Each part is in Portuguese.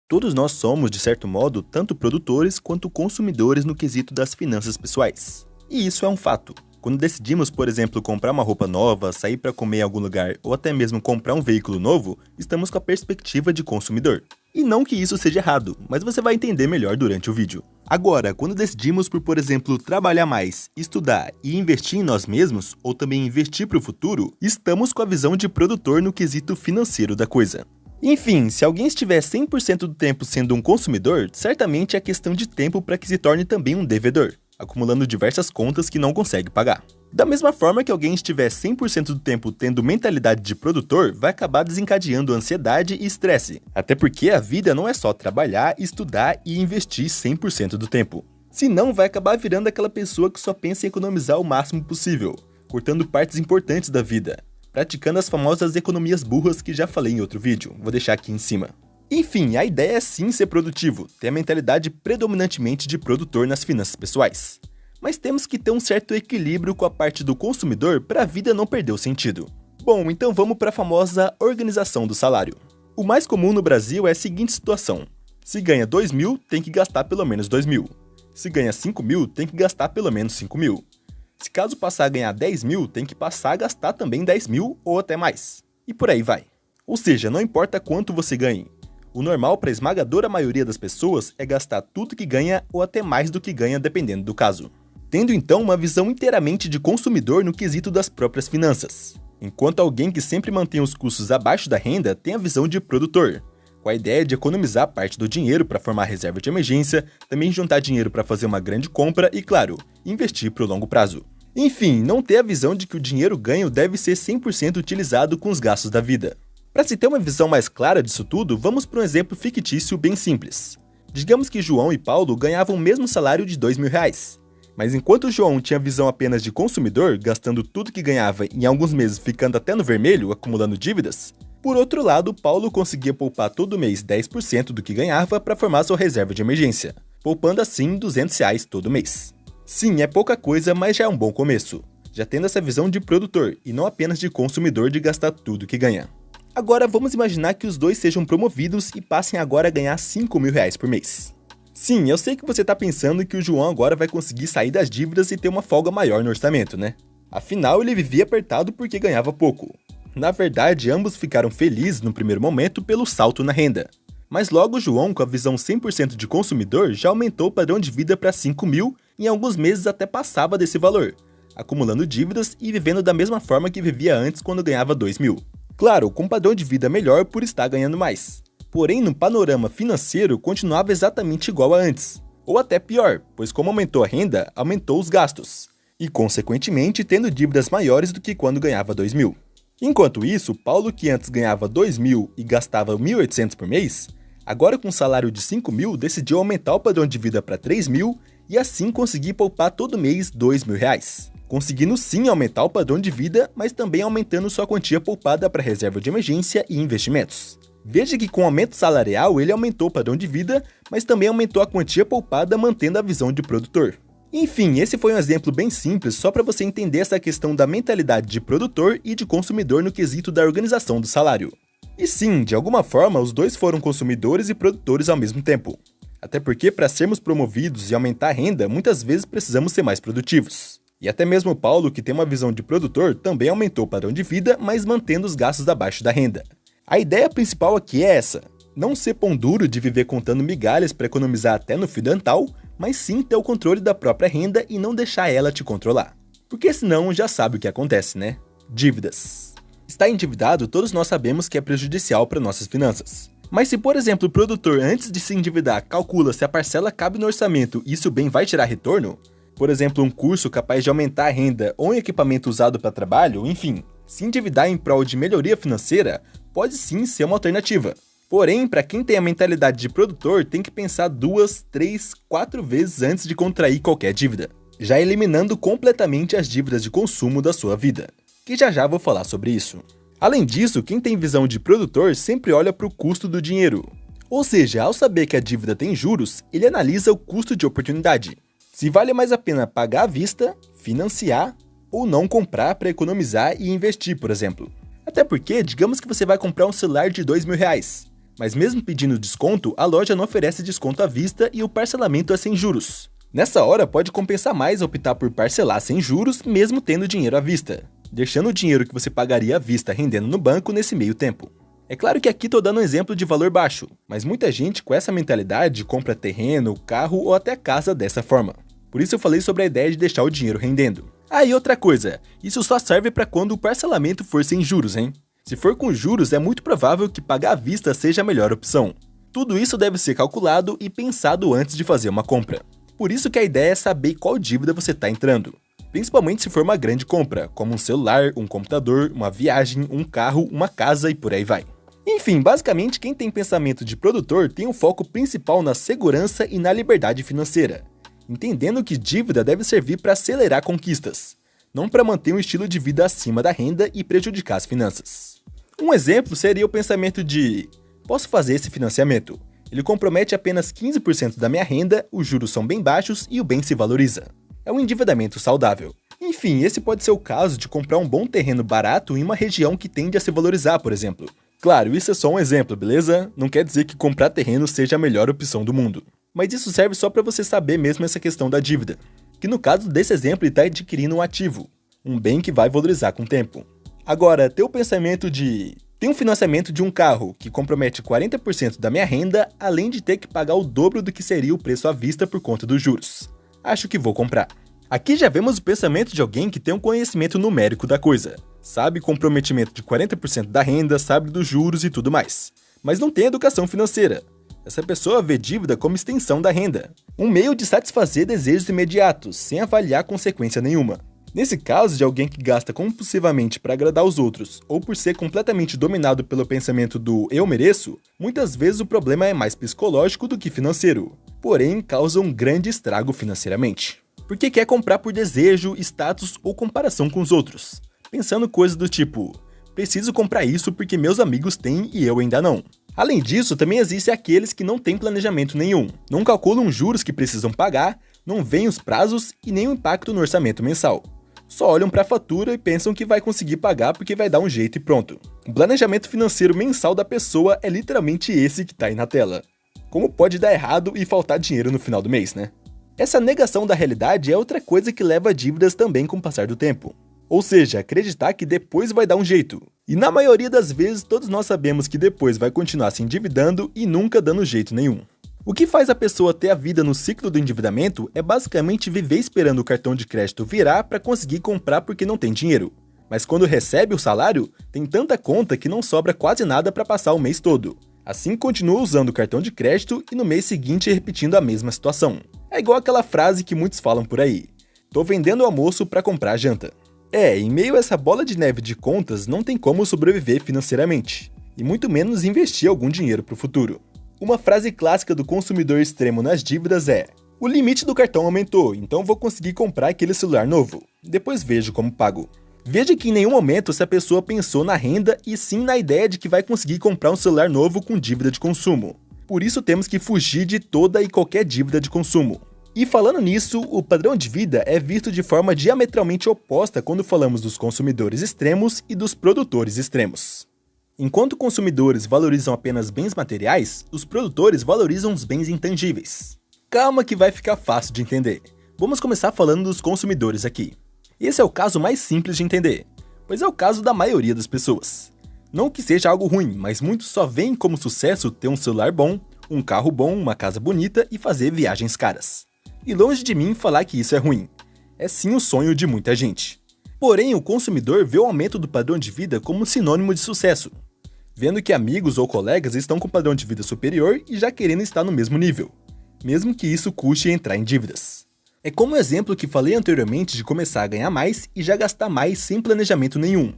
Todos nós somos, de certo modo, tanto produtores quanto consumidores no quesito das finanças pessoais. E isso é um fato. Quando decidimos, por exemplo, comprar uma roupa nova, sair para comer em algum lugar ou até mesmo comprar um veículo novo, estamos com a perspectiva de consumidor. E não que isso seja errado, mas você vai entender melhor durante o vídeo. Agora, quando decidimos por exemplo, trabalhar mais, estudar e investir em nós mesmos, ou também investir para o futuro, estamos com a visão de produtor no quesito financeiro da coisa. Enfim, se alguém estiver 100% do tempo sendo um consumidor, certamente é questão de tempo para que se torne também um devedor, acumulando diversas contas que não consegue pagar. Da mesma forma que alguém estiver 100% do tempo tendo mentalidade de produtor, vai acabar desencadeando ansiedade e estresse. Até porque a vida não é só trabalhar, estudar e investir 100% do tempo. Senão vai acabar virando aquela pessoa que só pensa em economizar o máximo possível, cortando partes importantes da vida, praticando as famosas economias burras que já falei em outro vídeo, vou deixar aqui em cima. Enfim, a ideia é sim ser produtivo, ter a mentalidade predominantemente de produtor nas finanças pessoais. Mas temos que ter um certo equilíbrio com a parte do consumidor para a vida não perder o sentido. Bom, então vamos para a famosa organização do salário. O mais comum no Brasil é a seguinte situação: se ganha 2 mil, tem que gastar pelo menos 2 mil. Se ganha 5 mil, tem que gastar pelo menos 5 mil. Se caso passar a ganhar 10 mil, tem que passar a gastar também 10 mil ou até mais. E por aí vai. Ou seja, não importa quanto você ganhe. O normal para a esmagadora maioria das pessoas é gastar tudo que ganha ou até mais do que ganha, dependendo do caso. Tendo então uma visão inteiramente de consumidor no quesito das próprias finanças. Enquanto alguém que sempre mantém os custos abaixo da renda tem a visão de produtor, com a ideia de economizar parte do dinheiro para formar reserva de emergência, também juntar dinheiro para fazer uma grande compra e, claro, investir para o longo prazo. Enfim, não ter a visão de que o dinheiro ganho deve ser 100% utilizado com os gastos da vida. Para se ter uma visão mais clara disso tudo, vamos para um exemplo fictício bem simples. Digamos que João e Paulo ganhavam o mesmo salário de R$2.000. Mas enquanto o João tinha visão apenas de consumidor, gastando tudo que ganhava e em alguns meses ficando até no vermelho, acumulando dívidas, por outro lado, Paulo conseguia poupar todo mês 10% do que ganhava para formar sua reserva de emergência, poupando assim R$200 todo mês. Sim, é pouca coisa, mas já é um bom começo, já tendo essa visão de produtor e não apenas de consumidor de gastar tudo que ganha. Agora vamos imaginar que os dois sejam promovidos e passem agora a ganhar R$5.000 por mês. Sim, eu sei que você está pensando que o João agora vai conseguir sair das dívidas e ter uma folga maior no orçamento, né? Afinal, ele vivia apertado porque ganhava pouco. Na verdade, ambos ficaram felizes no primeiro momento pelo salto na renda. Mas logo João, com a visão 100% de consumidor, já aumentou o padrão de vida para 5 mil e em alguns meses até passava desse valor, acumulando dívidas e vivendo da mesma forma que vivia antes quando ganhava 2 mil. Claro, com um padrão de vida melhor por estar ganhando mais. Porém, no panorama financeiro, continuava exatamente igual a antes. Ou até pior, pois como aumentou a renda, aumentou os gastos. E, consequentemente, tendo dívidas maiores do que quando ganhava 2 mil. Enquanto isso, Paulo, que antes ganhava 2 mil e gastava 1.800 por mês, agora com um salário de 5 mil, decidiu aumentar o padrão de vida para 3 mil e assim conseguir poupar todo mês R$2.000. Conseguindo sim aumentar o padrão de vida, mas também aumentando sua quantia poupada para reserva de emergência e investimentos. Veja que com o aumento salarial ele aumentou o padrão de vida, mas também aumentou a quantia poupada mantendo a visão de produtor. Enfim, esse foi um exemplo bem simples só para você entender essa questão da mentalidade de produtor e de consumidor no quesito da organização do salário. E sim, de alguma forma, os dois foram consumidores e produtores ao mesmo tempo. Até porque para sermos promovidos e aumentar a renda, muitas vezes precisamos ser mais produtivos. E até mesmo Paulo, que tem uma visão de produtor, também aumentou o padrão de vida, mas mantendo os gastos abaixo da renda. A ideia principal aqui é essa: não ser pão duro de viver contando migalhas para economizar até no fio dental, mas sim ter o controle da própria renda e não deixar ela te controlar. Porque senão já sabe o que acontece, né? Dívidas. Estar endividado, todos nós sabemos que é prejudicial para nossas finanças. Mas se, por exemplo, o produtor antes de se endividar calcula se a parcela cabe no orçamento e isso bem vai tirar retorno, por exemplo, um curso capaz de aumentar a renda ou um equipamento usado para trabalho, enfim, se endividar em prol de melhoria financeira pode sim ser uma alternativa. Porém, para quem tem a mentalidade de produtor, tem que pensar 2, 3, 4 vezes antes de contrair qualquer dívida, já eliminando completamente as dívidas de consumo da sua vida, que já vou falar sobre isso. Além disso, quem tem visão de produtor sempre olha para o custo do dinheiro. Ou seja, ao saber que a dívida tem juros, ele analisa o custo de oportunidade. Se vale mais a pena pagar à vista, financiar ou não comprar para economizar e investir, por exemplo. Até porque, digamos que você vai comprar um celular de R$2.000, Mas mesmo pedindo desconto, a loja não oferece desconto à vista e o parcelamento é sem juros. Nessa hora, pode compensar mais optar por parcelar sem juros, mesmo tendo dinheiro à vista, deixando o dinheiro que você pagaria à vista rendendo no banco nesse meio tempo. É claro que aqui tô dando um exemplo de valor baixo, mas muita gente com essa mentalidade compra terreno, carro ou até casa dessa forma. Por isso eu falei sobre a ideia de deixar o dinheiro rendendo. Ah, e outra coisa, isso só serve para quando o parcelamento for sem juros, hein? Se for com juros, é muito provável que pagar à vista seja a melhor opção. Tudo isso deve ser calculado e pensado antes de fazer uma compra. Por isso que a ideia é saber qual dívida você está entrando, principalmente se for uma grande compra, como um celular, um computador, uma viagem, um carro, uma casa e por aí vai. Enfim, basicamente quem tem pensamento de produtor tem um foco principal na segurança e na liberdade financeira, entendendo que dívida deve servir para acelerar conquistas, não para manter um estilo de vida acima da renda e prejudicar as finanças. Um exemplo seria o pensamento de: posso fazer esse financiamento? Ele compromete apenas 15% da minha renda, os juros são bem baixos e o bem se valoriza. É um endividamento saudável. Enfim, esse pode ser o caso de comprar um bom terreno barato em uma região que tende a se valorizar, por exemplo. Claro, isso é só um exemplo, beleza? Não quer dizer que comprar terreno seja a melhor opção do mundo. Mas isso serve só para você saber mesmo essa questão da dívida. Que no caso desse exemplo ele está adquirindo um ativo, um bem que vai valorizar com o tempo. Agora, ter o pensamento de: tem um financiamento de um carro que compromete 40% da minha renda, além de ter que pagar o dobro do que seria o preço à vista por conta dos juros. Acho que vou comprar. Aqui já vemos o pensamento de alguém que tem um conhecimento numérico da coisa. Sabe comprometimento de 40% da renda, sabe dos juros e tudo mais. Mas não tem educação financeira. Essa pessoa vê dívida como extensão da renda, um meio de satisfazer desejos imediatos, sem avaliar consequência nenhuma. Nesse caso de alguém que gasta compulsivamente para agradar os outros, ou por ser completamente dominado pelo pensamento do eu mereço, muitas vezes o problema é mais psicológico do que financeiro, porém causa um grande estrago financeiramente. Porque quer comprar por desejo, status ou comparação com os outros, pensando coisas do tipo: preciso comprar isso porque meus amigos têm e eu ainda não. Além disso, também existem aqueles que não têm planejamento nenhum, não calculam os juros que precisam pagar, não veem os prazos e nem o impacto no orçamento mensal. Só olham para a fatura e pensam que vai conseguir pagar porque vai dar um jeito e pronto. O planejamento financeiro mensal da pessoa é literalmente esse que tá aí na tela. Como pode dar errado e faltar dinheiro no final do mês, né? Essa negação da realidade é outra coisa que leva a dívidas também com o passar do tempo. Ou seja, acreditar que depois vai dar um jeito. E na maioria das vezes todos nós sabemos que depois vai continuar se endividando e nunca dando jeito nenhum. O que faz a pessoa ter a vida no ciclo do endividamento é basicamente viver esperando o cartão de crédito virar para conseguir comprar porque não tem dinheiro. Mas quando recebe o salário, tem tanta conta que não sobra quase nada para passar o mês todo. Assim continua usando o cartão de crédito e no mês seguinte repetindo a mesma situação. É igual aquela frase que muitos falam por aí: tô vendendo o almoço para comprar a janta. Em meio a essa bola de neve de contas, não tem como sobreviver financeiramente, e muito menos investir algum dinheiro para o futuro. Uma frase clássica do consumidor extremo nas dívidas é: o limite do cartão aumentou, então vou conseguir comprar aquele celular novo. Depois vejo como pago. Veja que em nenhum momento essa pessoa pensou na renda e sim na ideia de que vai conseguir comprar um celular novo com dívida de consumo. Por isso temos que fugir de toda e qualquer dívida de consumo. E falando nisso, o padrão de vida é visto de forma diametralmente oposta quando falamos dos consumidores extremos e dos produtores extremos. Enquanto consumidores valorizam apenas bens materiais, os produtores valorizam os bens intangíveis. Calma que vai ficar fácil de entender. Vamos começar falando dos consumidores aqui. Esse é o caso mais simples de entender, pois é o caso da maioria das pessoas. Não que seja algo ruim, mas muitos só veem como sucesso ter um celular bom, um carro bom, uma casa bonita e fazer viagens caras. E longe de mim falar que isso é ruim. É sim o sonho de muita gente. Porém, o consumidor vê o aumento do padrão de vida como sinônimo de sucesso, vendo que amigos ou colegas estão com padrão de vida superior e já querendo estar no mesmo nível, mesmo que isso custe entrar em dívidas. É como o exemplo que falei anteriormente de começar a ganhar mais e já gastar mais sem planejamento nenhum,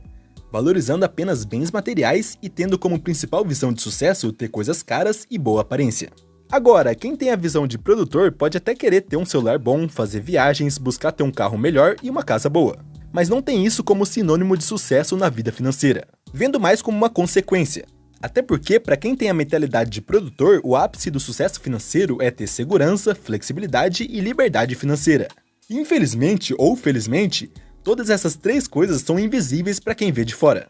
valorizando apenas bens materiais e tendo como principal visão de sucesso ter coisas caras e boa aparência. Agora, quem tem a visão de produtor pode até querer ter um celular bom, fazer viagens, buscar ter um carro melhor e uma casa boa, mas não tem isso como sinônimo de sucesso na vida financeira, vendo mais como uma consequência. Até porque, para quem tem a mentalidade de produtor, o ápice do sucesso financeiro é ter segurança, flexibilidade e liberdade financeira. Infelizmente ou felizmente, todas essas três coisas são invisíveis para quem vê de fora.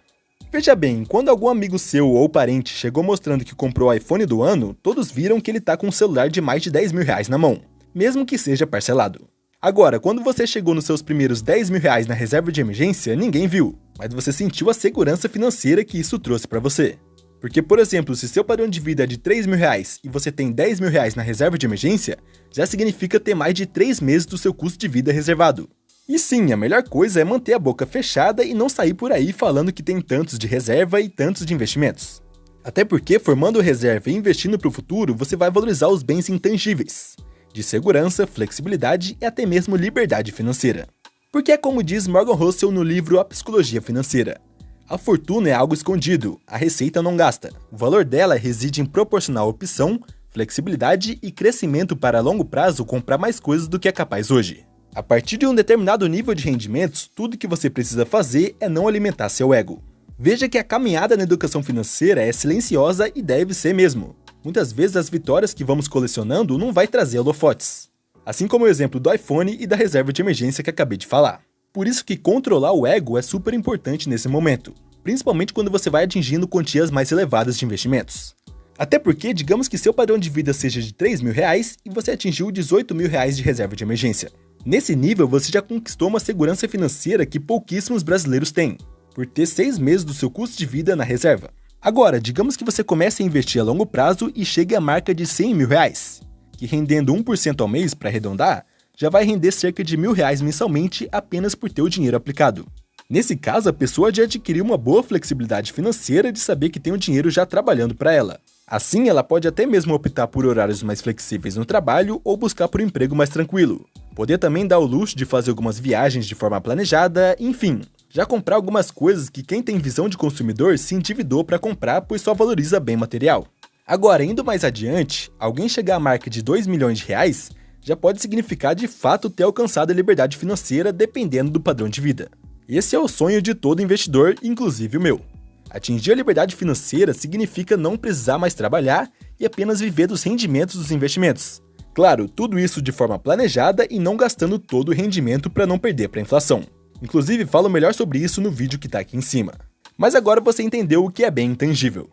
Veja bem, quando algum amigo seu ou parente chegou mostrando que comprou o iPhone do ano, todos viram que ele tá com um celular de mais de 10 mil reais na mão, mesmo que seja parcelado. Agora, quando você chegou nos seus primeiros 10 mil reais na reserva de emergência, ninguém viu, mas você sentiu a segurança financeira que isso trouxe para você. Porque, por exemplo, se seu padrão de vida é de 3 mil reais e você tem 10 mil reais na reserva de emergência, já significa ter mais de 3 meses do seu custo de vida reservado. E sim, a melhor coisa é manter a boca fechada e não sair por aí falando que tem tantos de reserva e tantos de investimentos. Até porque, formando reserva e investindo para o futuro, você vai valorizar os bens intangíveis, de segurança, flexibilidade e até mesmo liberdade financeira. Porque é como diz Morgan Housel no livro A Psicologia Financeira: a fortuna é algo escondido, a receita não gasta. O valor dela reside em proporcionar opção, flexibilidade e crescimento para a longo prazo comprar mais coisas do que é capaz hoje. A partir de um determinado nível de rendimentos, tudo que você precisa fazer é não alimentar seu ego. Veja que a caminhada na educação financeira é silenciosa e deve ser mesmo. Muitas vezes as vitórias que vamos colecionando não vai trazer holofotes. Assim como o exemplo do iPhone e da reserva de emergência que acabei de falar. Por isso que controlar o ego é super importante nesse momento, principalmente quando você vai atingindo quantias mais elevadas de investimentos. Até porque, digamos que seu padrão de vida seja de 3 mil reais e você atingiu 18 mil reais de reserva de emergência. Nesse nível, você já conquistou uma segurança financeira que pouquíssimos brasileiros têm, por ter 6 meses do seu custo de vida na reserva. Agora, digamos que você comece a investir a longo prazo e chegue à marca de 100 mil reais, que rendendo 1% ao mês para arredondar, já vai render cerca de R$1.000 mensalmente apenas por ter o dinheiro aplicado. Nesse caso, a pessoa já adquiriu uma boa flexibilidade financeira de saber que tem o dinheiro já trabalhando para ela. Assim, ela pode até mesmo optar por horários mais flexíveis no trabalho ou buscar por um emprego mais tranquilo. Poder também dar o luxo de fazer algumas viagens de forma planejada, enfim, já comprar algumas coisas que quem tem visão de consumidor se endividou para comprar, pois só valoriza bem material. Agora, indo mais adiante, alguém chegar à marca de 2 milhões de reais já pode significar de fato ter alcançado a liberdade financeira dependendo do padrão de vida. Esse é o sonho de todo investidor, inclusive o meu. Atingir a liberdade financeira significa não precisar mais trabalhar e apenas viver dos rendimentos dos investimentos. Claro, tudo isso de forma planejada e não gastando todo o rendimento para não perder para a inflação. Inclusive, falo melhor sobre isso no vídeo que está aqui em cima. Mas agora você entendeu o que é bem intangível.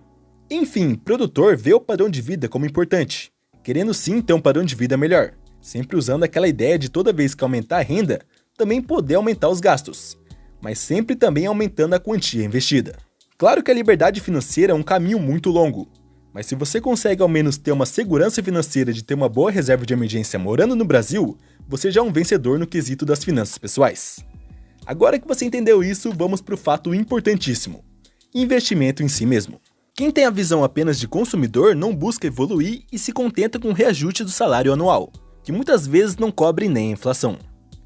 Enfim, produtor vê o padrão de vida como importante, querendo sim ter um padrão de vida melhor, sempre usando aquela ideia de toda vez que aumentar a renda, também poder aumentar os gastos, mas sempre também aumentando a quantia investida. Claro que a liberdade financeira é um caminho muito longo, mas se você consegue ao menos ter uma segurança financeira de ter uma boa reserva de emergência morando no Brasil, você já é um vencedor no quesito das finanças pessoais. Agora que você entendeu isso, vamos para o fato importantíssimo: investimento em si mesmo. Quem tem a visão apenas de consumidor não busca evoluir e se contenta com o reajuste do salário anual, que muitas vezes não cobre nem a inflação.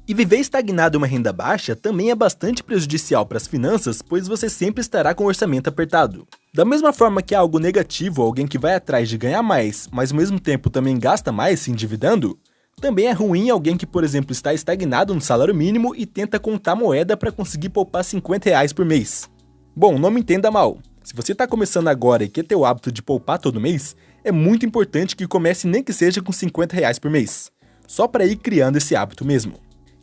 E viver estagnado em uma renda baixa também é bastante prejudicial para as finanças, pois você sempre estará com o orçamento apertado. Da mesma forma que é algo negativo alguém que vai atrás de ganhar mais, mas ao mesmo tempo também gasta mais se endividando, também é ruim alguém que, por exemplo, está estagnado no salário mínimo e tenta contar moeda para conseguir poupar R$50 por mês. Bom, não me entenda mal. Se você está começando agora e quer ter o hábito de poupar todo mês, é muito importante que comece nem que seja com R$50 por mês, só para ir criando esse hábito mesmo.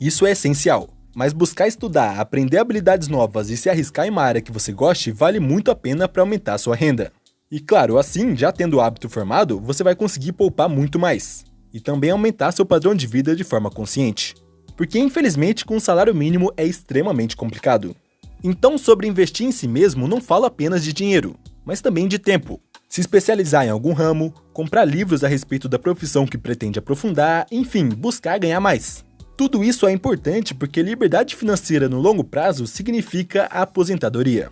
Isso é essencial, mas buscar estudar, aprender habilidades novas e se arriscar em uma área que você goste vale muito a pena para aumentar a sua renda. E claro, assim, já tendo o hábito formado, você vai conseguir poupar muito mais, e também aumentar seu padrão de vida de forma consciente. Porque infelizmente com o salário mínimo é extremamente complicado. Então, sobre investir em si mesmo, não falo apenas de dinheiro, mas também de tempo. Se especializar em algum ramo, comprar livros a respeito da profissão que pretende aprofundar, enfim, buscar ganhar mais. Tudo isso é importante porque liberdade financeira no longo prazo significa a aposentadoria.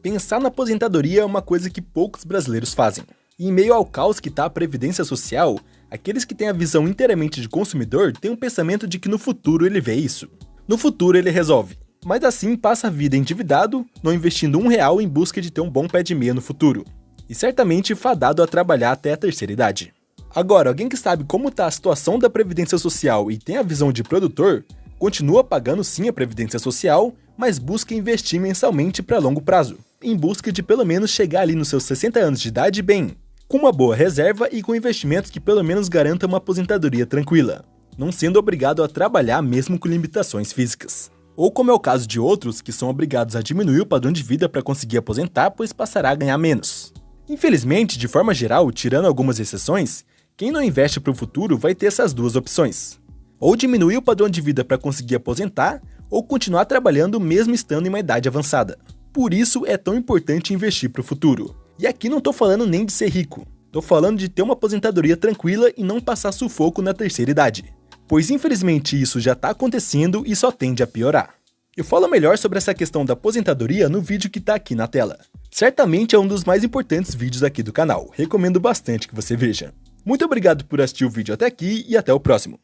Pensar na aposentadoria é uma coisa que poucos brasileiros fazem. E em meio ao caos que está a Previdência Social, aqueles que têm a visão inteiramente de consumidor têm um pensamento de que no futuro ele vê isso. No futuro ele resolve. Mas assim passa a vida endividado, não investindo R$1 em busca de ter um bom pé de meia no futuro. E certamente fadado a trabalhar até a terceira idade. Agora, alguém que sabe como está a situação da Previdência Social e tem a visão de produtor, continua pagando sim a Previdência Social, mas busca investir mensalmente para longo prazo, em busca de pelo menos chegar ali nos seus 60 anos de idade bem, com uma boa reserva e com investimentos que pelo menos garantam uma aposentadoria tranquila, não sendo obrigado a trabalhar mesmo com limitações físicas. Ou como é o caso de outros que são obrigados a diminuir o padrão de vida para conseguir aposentar, pois passará a ganhar menos. Infelizmente, de forma geral, tirando algumas exceções, quem não investe para o futuro vai ter essas duas opções. Ou diminuir o padrão de vida para conseguir aposentar, ou continuar trabalhando mesmo estando em uma idade avançada. Por isso é tão importante investir para o futuro. E aqui não estou falando nem de ser rico, estou falando de ter uma aposentadoria tranquila e não passar sufoco na terceira idade. Pois infelizmente isso já está acontecendo e só tende a piorar. Eu falo melhor sobre essa questão da aposentadoria no vídeo que está aqui na tela. Certamente é um dos mais importantes vídeos aqui do canal, recomendo bastante que você veja. Muito obrigado por assistir o vídeo até aqui e até o próximo.